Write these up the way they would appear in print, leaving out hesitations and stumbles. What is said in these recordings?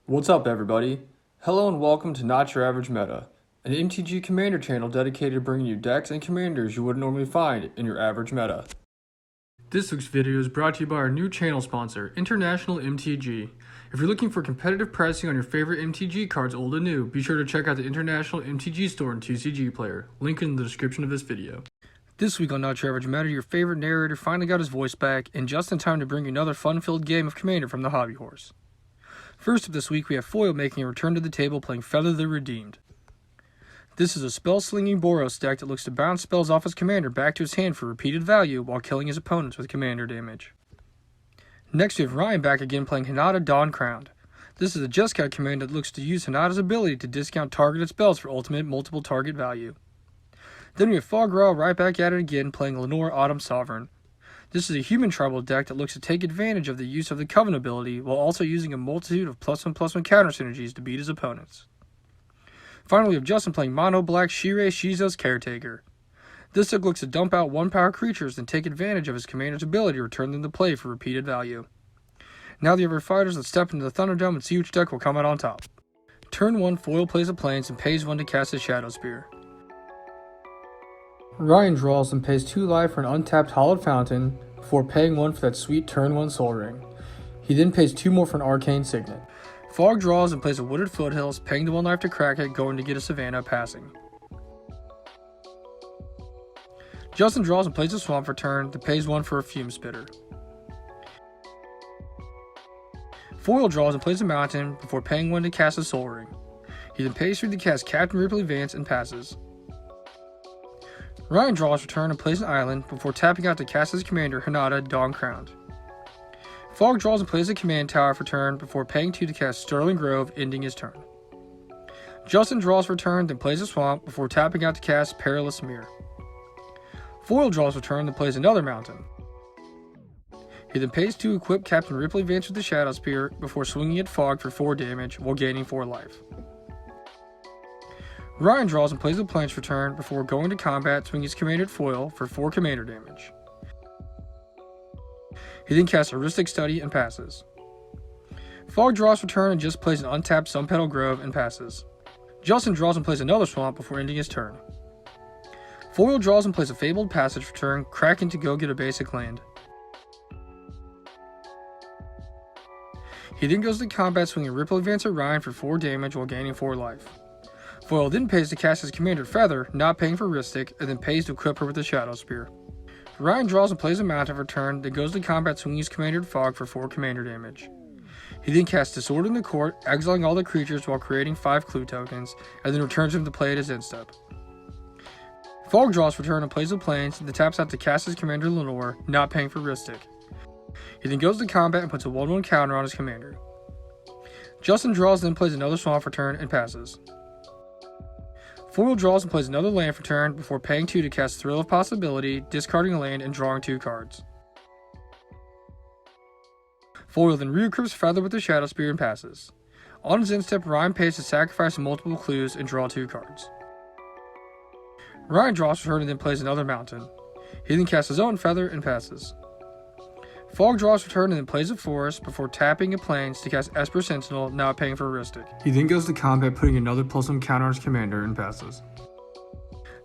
What's up, everybody? Hello and welcome to Not Your Average Meta, an MTG Commander channel dedicated to bringing you decks and commanders you wouldn't normally find in your average meta. This week's video is brought to you by our new channel sponsor, International MTG. If you're looking for competitive pricing on your favorite MTG cards, old and new, be sure to check out the International MTG store and TCG Player, link in the description of this video. This week on Not Your Average Meta, your favorite narrator finally got his voice back, and just in time to bring you another fun-filled game of Commander from the Hobby Horse. First up this week, we have Foil making a return to the table playing Feather the Redeemed. This is a spell-slinging Boros deck that looks to bounce spells off his commander back to his hand for repeated value while killing his opponents with commander damage. Next, we have Ryan back again playing Hinata Dawn Crowned. This is a Jeskai command that looks to use Hinata's ability to discount targeted spells for ultimate multiple target value. Then we have Fog-Ra right back at it again playing Leinore Autumn Sovereign. This is a human tribal deck that looks to take advantage of the use of the Coven ability while also using a multitude of +1/+1 counter synergies to beat his opponents. Finally, we have Justin playing Mono Black Shirei Shizo's Caretaker. This deck looks to dump out 1-power creatures and take advantage of his commander's ability to return them to play for repeated value. Now the other fighters, let's step into the Thunderdome and see which deck will come out on top. Turn 1, Foil plays a Plains and pays 1 to cast his Shadow Spear. Ryan draws and pays 2 life for an untapped Hallowed Fountain before paying 1 for that sweet turn 1 Soul Ring. He then pays 2 more for an Arcane Signet. Fog draws and plays a Wooded Foothills, paying the 1 life to crack it, going to get a Savannah passing. Justin draws and plays a Swamp for turn that pays 1 for a Fume Spitter. Foil draws and plays a Mountain before paying 1 to cast a Soul Ring. He then pays 3 to cast Captain Ripley Vance and passes. Ryan draws for turn and plays an island before tapping out to cast his commander, Hinata Dawn Crowned. Fog draws and plays a command tower for turn before paying 2 to cast Sterling Grove, ending his turn. Justin draws for turn, then plays a swamp before tapping out to cast Perilous Mirror. Foil draws for turn, then plays another mountain. He then pays 2 to equip Captain Ripley Vance with the Shadow Spear before swinging at Fog for 4 damage while gaining 4 life. Ryan draws and plays a Planche for turn before going to combat, swinging his commander at Foil for 4 commander damage. He then casts Heuristic Study and passes. Fog draws for turn and just plays an untapped Sunpetal Grove and passes. Justin draws and plays another Swamp before ending his turn. Foil draws and plays a Fabled Passage for turn, cracking to go get a basic land. He then goes to combat, swinging Ripley Vance at Ryan for 4 damage while gaining 4 life. Foil then pays to cast his commander Feather, not paying for Ristic, and then pays to equip her with the Shadow Spear. Ryan draws and plays a Mountain for turn, then goes to combat, swinging his commander Fog for 4 commander damage. He then casts Disorder in the Court, exiling all the creatures while creating 5 clue tokens, and then returns them to play at his end step. Fog draws for turn and plays a Plains, then taps out to cast his commander Leinore, not paying for Ristic. He then goes to combat and puts a 1/1 counter on his commander. Justin draws and then plays another Swamp for turn and passes. Foil draws and plays another land for turn before paying 2 to cast Thrill of Possibility, discarding a land and drawing 2 cards. Foil then re-equips Feather with the Shadow Spear and passes. On his end step, Ryan pays to sacrifice multiple clues and draw 2 cards. Ryan draws for turn and then plays another Mountain. He then casts his own Feather and passes. Fog draws for turn and then plays a Forest before tapping a Plains to cast Esper Sentinel, not paying for Ristic. He then goes to combat, putting another +1 counter on his commander and passes.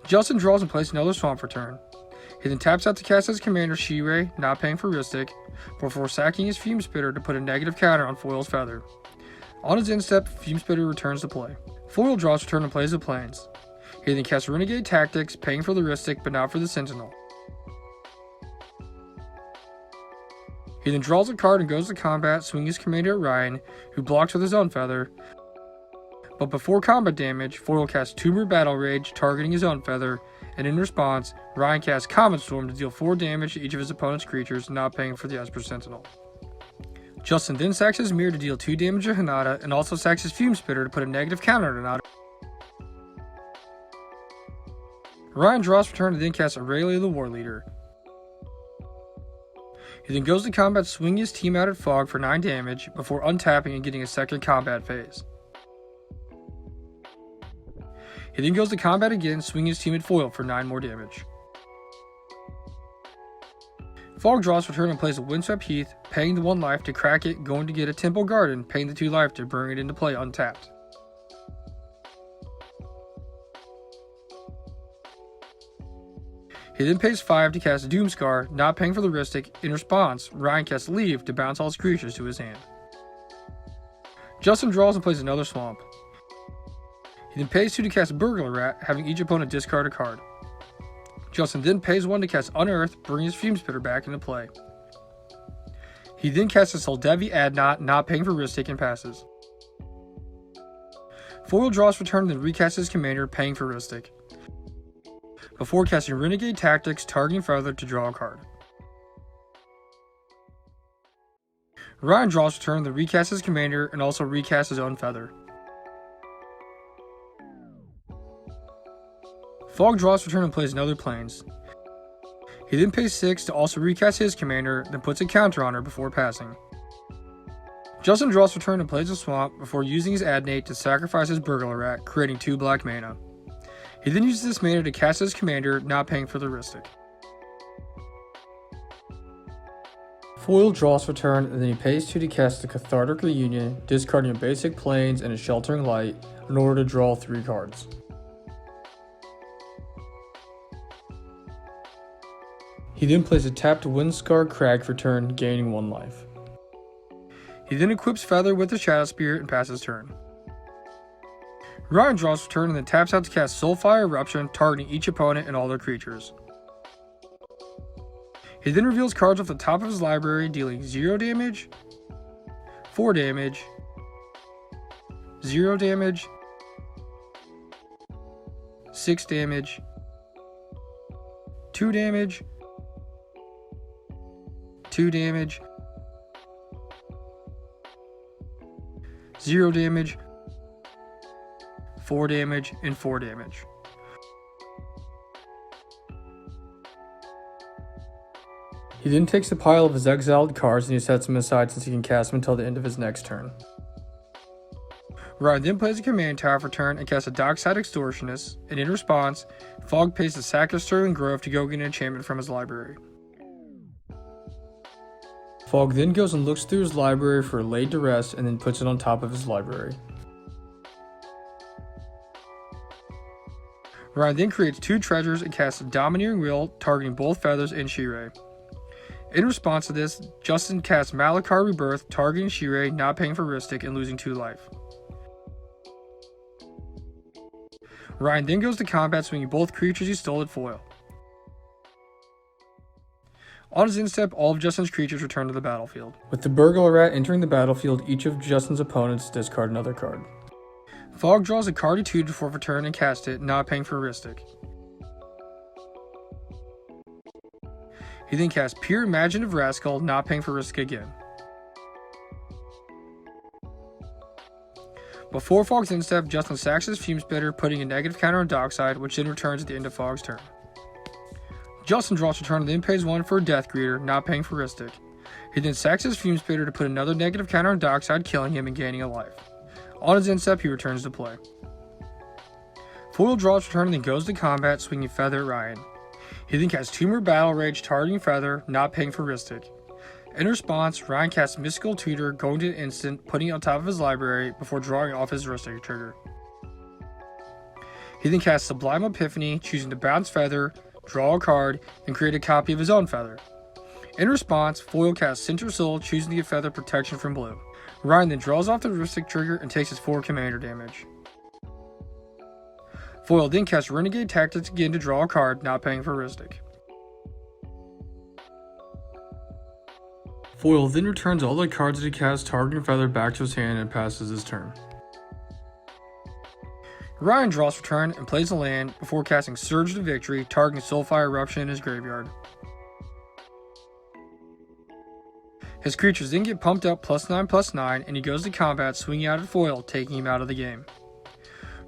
Justin draws and plays another Swamp for turn. He then taps out to cast his commander Shirei, not paying for Ristic, before sacking his Fume Spitter to put a negative counter on Foil's Feather. On his end step, Fume Spitter returns to play. Foil draws for turn and plays a Plains. He then casts Renegade Tactics, paying for the Ristic but not for the Sentinel. He then draws a card and goes to combat, swinging his commander at Ryan, who blocks with his own Feather. But before combat damage, Foil casts Tumor Battle Rage, targeting his own Feather, and in response, Ryan casts Comet Storm to deal 4 damage to each of his opponent's creatures, not paying for the Esper Sentinel. Justin then sacks his Mirror to deal 2 damage to Hinata, and also sacks his Fume Spitter to put a negative counter on Hinata. Ryan draws for turn and then casts Aurelia the War Leader. He then goes to combat, swinging his team out at Fog for 9 damage before untapping and getting a second combat phase. He then goes to combat again, swinging his team at Foil for 9 more damage. Fog draws for turn and plays a Windswept Heath, paying the 1 life to crack it, going to get a Temple Garden, paying the 2 life to bring it into play untapped. He then pays 5 to cast Doomscar, not paying for the Rhystic. In response, Ryan casts Leave to bounce all his creatures to his hand. Justin draws and plays another Swamp. He then pays 2 to cast Burglar Rat, having each opponent discard a card. Justin then pays 1 to cast Unearth, bringing his Fume Spitter back into play. He then casts a Soldevi Adnot, not paying for Rhystic, and passes. Foil draws for turn, then recasts his commander, paying for Rhystic. Before casting Renegade Tactics, targeting Feather to draw a card. Ryan draws for turn, then recasts his commander, and also recasts his own Feather. Fog draws for turn and plays another Plains. He then pays 6 to also recast his commander, then puts a counter on her before passing. Justin draws for turn and plays a Swamp before using his Adnate to sacrifice his Burglar Rat, creating 2 black mana. He then uses this mana to cast his commander, not paying for the Rhystic. Foil draws for turn, and then he pays 2 to cast the Cathartic Reunion, discarding a basic Plains and a Sheltering Light in order to draw 3 cards. He then plays a tapped Windscar Crag for turn, gaining 1 life. He then equips Feather with the Shadow Spirit and passes turn. Ryan draws for turn and then taps out to cast Soulfire Eruption, targeting each opponent and all their creatures. He then reveals cards off the top of his library, dealing 0 damage, 4 damage, 0 damage, 6 damage, 2 damage, 2 damage, 0 damage, 4 damage, and 4 damage. He then takes a pile of his exiled cards and he sets them aside since he can cast them until the end of his next turn. Ryan then plays a command tower for turn and casts a Dockside Extortionist, and in response, Fog pays the sack of Sterling Grove to go get an enchantment from his library. Fog then goes and looks through his library for Laid to Rest and then puts it on top of his library. Ryan then creates 2 treasures and casts a Domineering Will, targeting both Feathers and Shirei. In response to this, Justin casts Malakar Rebirth, targeting Shirei, not paying for Rhystic and losing 2 life. Ryan then goes to combat, swinging both creatures he stole at foil. On his instep, all of Justin's creatures return to the battlefield. With the Burglar Rat entering the battlefield, each of Justin's opponents discard another card. Fog draws a card etude before return and cast it, not paying for Rhystic. He then casts Pure Imaginative Rascal, not paying for Rhystic again. Before Fog's instep, Justin sacks his Fume Spitter, putting a negative counter on Dockside, which then returns at the end of Fog's turn. Justin draws a turn and then pays 1 for a Death Greeter, not paying for Rhystic. He then sacks his Fume Spitter to put another negative counter on Dockside, killing him and gaining a life. On his instep, he returns to play. Foil draws for turn and then goes to combat, swinging Feather at Ryan. He then casts Tumor Battle Rage, targeting Feather, not paying for Rhystic. In response, Ryan casts Mystical Tutor, going to an instant, putting it on top of his library before drawing off his Rhystic trigger. He then casts Sublime Epiphany, choosing to bounce Feather, draw a card, and create a copy of his own Feather. In response, Foil casts Center Soul, choosing to give Feather protection from blue. Ryan then draws off the Rhystic trigger and takes his 4 commander damage. Foil then casts Renegade Tactics again to draw a card, not paying for Rhystic. Foil then returns all the cards that he cast targeting Feather back to his hand and passes his turn. Ryan draws for turn and plays a land before casting Surge to Victory, targeting Soulfire Eruption in his graveyard. His creatures then get pumped up +9/+9, and he goes to combat, swinging out at Foil, taking him out of the game.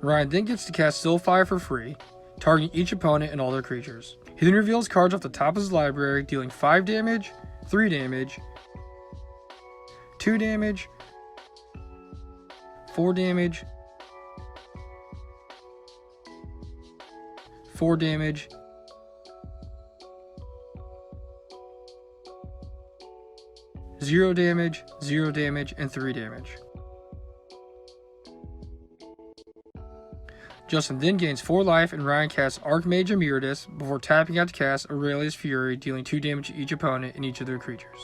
Ryan then gets to cast Soulfire for free, targeting each opponent and all their creatures. He then reveals cards off the top of his library, dealing 5 damage, 3 damage, 2 damage, 4 damage, 4 damage, 0 damage, 0 damage, and 3 damage. Justin then gains 4 life and Ryan casts Archmage Emeritus before tapping out to cast Aurelia's Fury, dealing 2 damage to each opponent and each of their creatures.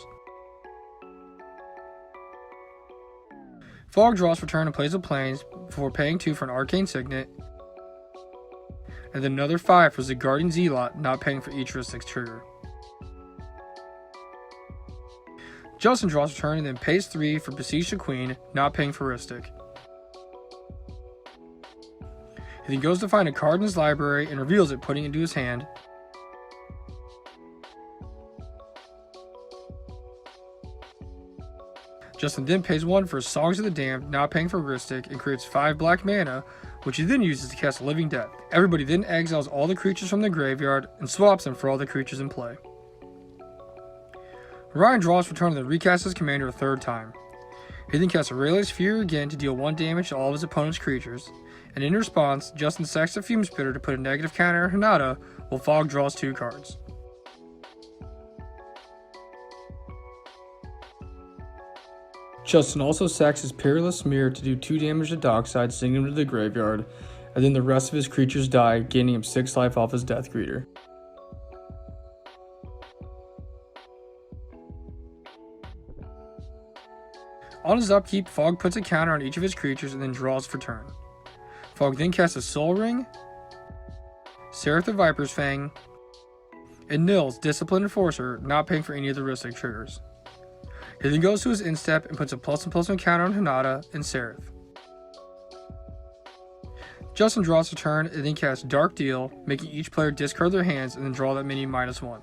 Fog draws for turn and plays a Plains before paying 2 for an Arcane Signet, and then another 5 for the Guardian Zealot, not paying for each Rhystic's trigger. Justin draws for turn and then pays 3 for Beseech the Queen, not paying for Rhystic. He then goes to find a card in his library and reveals it, putting it into his hand. Justin then pays 1 for Songs of the Damned, not paying for Rhystic, and creates 5 black mana, which he then uses to cast Living Death. Everybody then exiles all the creatures from the graveyard and swaps them for all the creatures in play. Ryan draws for turn and then recasts his commander a 3rd time. He then casts Aurelia's Fury again to deal 1 damage to all of his opponent's creatures, and in response, Justin sacks the Fume Spitter to put a negative counter on Hinata, while Fog draws 2 cards. Justin also sacks his Perilous Mirror to do 2 damage to Dockside, sending him to the graveyard, and then the rest of his creatures die, gaining him 6 life off his Death Greeter. On his upkeep, Fog puts a counter on each of his creatures and then draws for turn. Fog then casts a Soul Ring, Seraph the Viper's Fang, and Nils, Discipline Enforcer, not paying for any of the Rhystic triggers. He then goes to his instep and puts a +1/+1 counter on Hinata and Seraph. Justin draws a turn and then casts Dark Deal, making each player discard their hands and then draw that mini -1.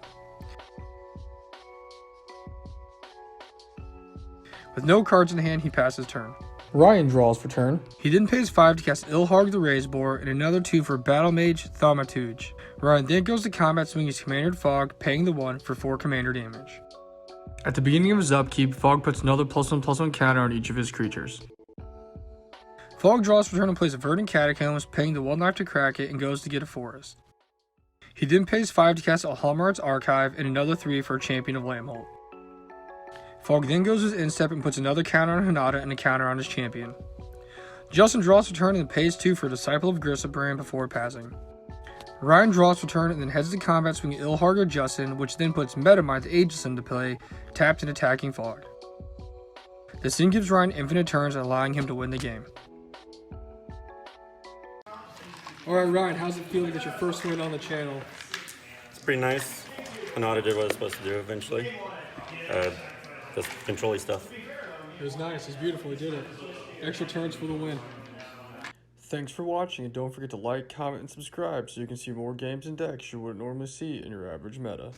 With no cards in hand, he passes turn. Ryan draws for turn. He then pays 5 to cast Ilharg the Razeboar and another 2 for Battle Mage Thaumaturge. Ryan then goes to combat swinging his Commander Fog, paying the 1 for 4 commander damage. At the beginning of his upkeep, Fog puts another +1/+1 counter on each of his creatures. Fog draws for turn and plays a Verdant Catacombs, paying the 1 life to crack it, and goes to get a forest. He then pays 5 to cast Alhalmar's Archive and another 3 for a Champion of Lamholt. Fog then goes to his instep and puts another counter on Hinata and a counter on his champion. Justin draws for turn and pays 2 for Disciple of Grissabrand before passing. Ryan draws for turn and then heads to combat swinging Ilharg or Justin, which then puts Metamind the Aegis into play, tapped and attacking Fog. This then gives Ryan infinite turns, allowing him to win the game. Alright Ryan, how's it feel to get your first win on the channel? It's pretty nice. Hinata did what I was supposed to do eventually. Just control-y stuff. It was nice, it was beautiful, he did it. Extra turns for the win. Thanks for watching, and don't forget to like, comment, and subscribe so you can see more games and decks you wouldn't normally see in your average meta.